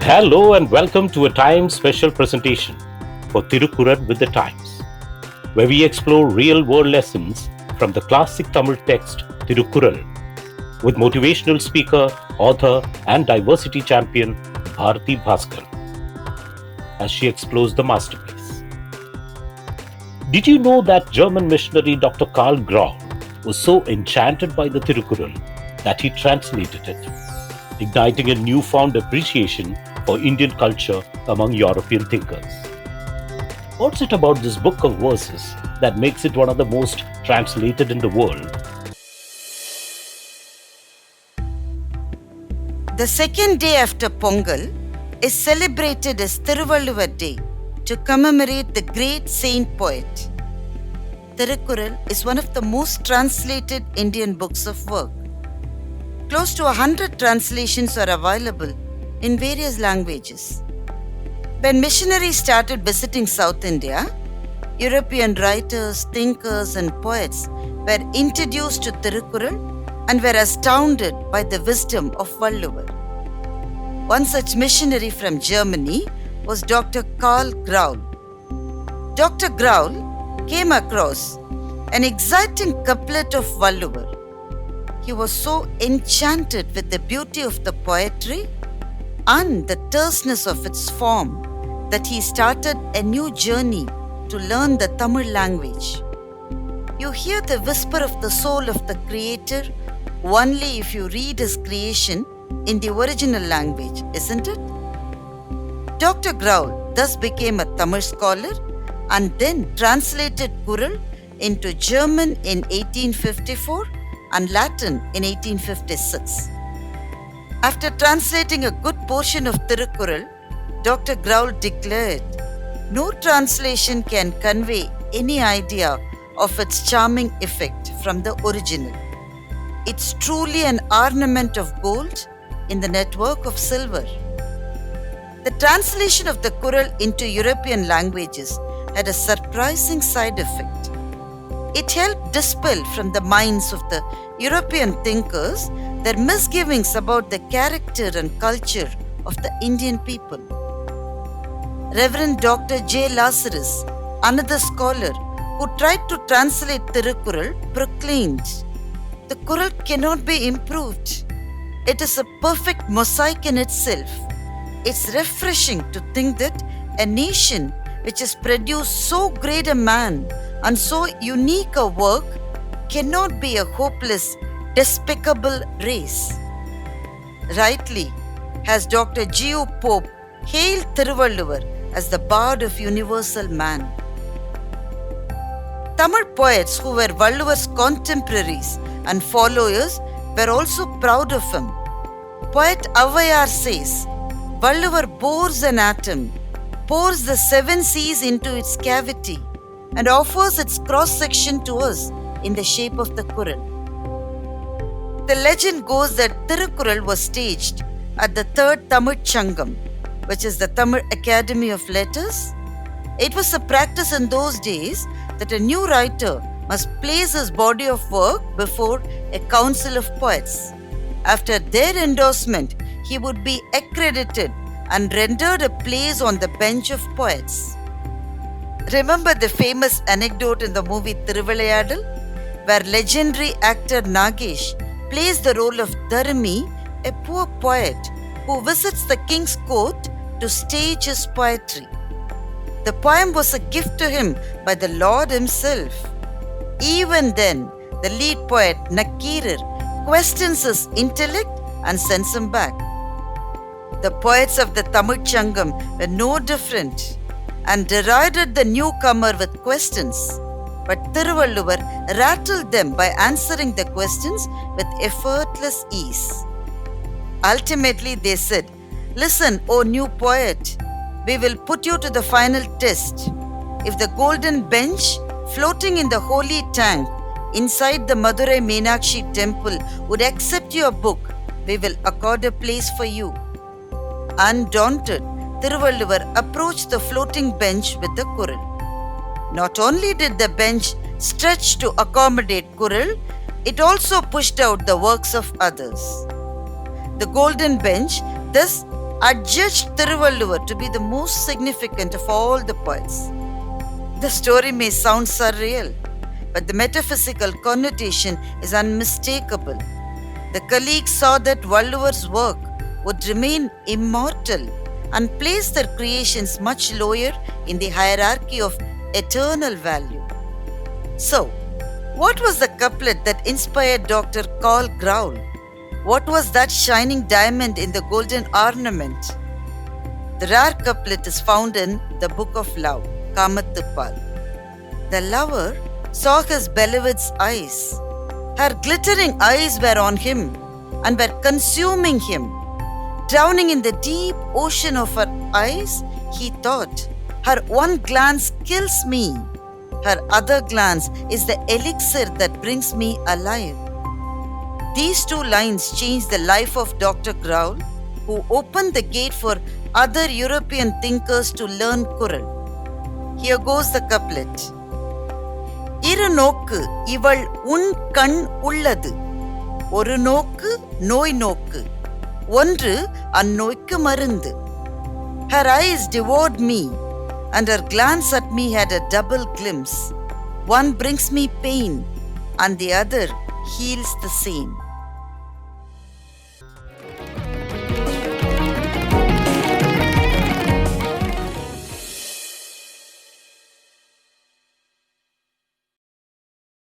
Hello and welcome to a time special presentation for Thirukkural with the Times, where we explore real world lessons from the classic Tamil text Thirukkural with motivational speaker, author, and diversity champion Bharathi Baskar as she explores the masterpiece. Did you know that German missionary Dr. Karl Grau was so enchanted by the Thirukkural that he translated it, igniting a newfound appreciation for Indian culture among European thinkers? What's it about this book of verses that makes it one of the most translated in the world? The second day after Pongal is celebrated as Thiruvalluvar Day to commemorate the great saint poet. Thirukkural is one of the most translated Indian books of work. Close to 100 translations are available in various languages. When missionaries started visiting South India, European writers, thinkers, and poets were introduced to Thirukkural and were astounded by the wisdom of Valluvar. One such missionary from Germany was Dr. Karl Grau. Dr. Grau came across an exciting couplet of Valluvar. He was so enchanted with the beauty of the poetry and the terseness of its form that he started a new journey to learn the Tamil language. You hear the whisper of the soul of the Creator only if you read his creation in the original language, isn't it? Dr. Grau thus became a Tamil scholar and then translated Kural into German in 1854 and Latin in 1856. After translating a good portion of Thirukkural, Dr. Grau declared, "No translation can convey any idea of its charming effect from the original. It's truly an ornament of gold in the network of silver." The translation of the Kural into European languages had a surprising side effect. It helped dispel from the minds of the European thinkers their misgivings about the character and culture of the Indian people. Reverend Dr. J. Lazarus, another scholar who tried to translate Thirukkural, proclaimed, "The Kural cannot be improved. It is a perfect mosaic in itself. It's refreshing to think that a nation which has produced so great a man and so unique a work cannot be a hopeless, despicable race." Rightly has Dr. G.U. Pope hailed Thiruvalluvar as the bard of universal man. Tamil poets who were Valluvar's contemporaries and followers were also proud of him. Poet Avayar says, "Valluvar bores an atom, pours the 7 seas into its cavity, and offers its cross-section to us in the shape of the Kural." The legend goes that Thirukkural was staged at the 3rd Tamil Changam, which is the Tamil Academy of Letters. It was a practice in those days that a new writer must place his body of work before a council of poets. After their endorsement, he would be accredited and rendered a place on the bench of poets. Remember the famous anecdote in the movie Thiruvalluvar, where legendary actor Nagesh plays the role of Dharmi, a poor poet who visits the king's court to stage his poetry. The poem was a gift to him by the Lord himself. Even then, the lead poet Nakirar questions his intellect and sends him back. The poets of the Tamil Changam were no different and derided the newcomer with questions. But Thiruvalluvar rattled them by answering the questions with effortless ease. Ultimately, they said, "Listen, O new poet, we will put you to the final test. If the golden bench floating in the holy tank inside the Madurai Meenakshi temple would accept your book, we will accord a place for you." Undaunted, Thiruvalluvar approached the floating bench with the Kural. Not only did the bench stretch to accommodate Kural, it also pushed out the works of others. The golden bench thus adjudged Thiruvalluvar to be the most significant of all the poets. The story may sound surreal, but the metaphysical connotation is unmistakable. The colleagues saw that Valluvar's work would remain immortal and placed their creations much lower in the hierarchy of eternal value. So, what was the couplet that inspired Dr. Karl Graul? What was that shining diamond in the golden ornament? The rare couplet is found in the Book of Love, Kamathupal. The lover saw his beloved's eyes. Her glittering eyes were on him and were consuming him. Drowning in the deep ocean of her eyes, he thought, her one glance kills me. Her other glance is the elixir that brings me alive. These two lines changed the life of Dr. Graul, who opened the gate for other European thinkers to learn Kural. Here goes the couplet. Irunokku Ivalunnkann Ulladhu. Orunokku Noainokku. Ondru annokku Marundhu. Her eyes devoured me, and her glance at me had a double glimpse. One brings me pain, and the other heals the same.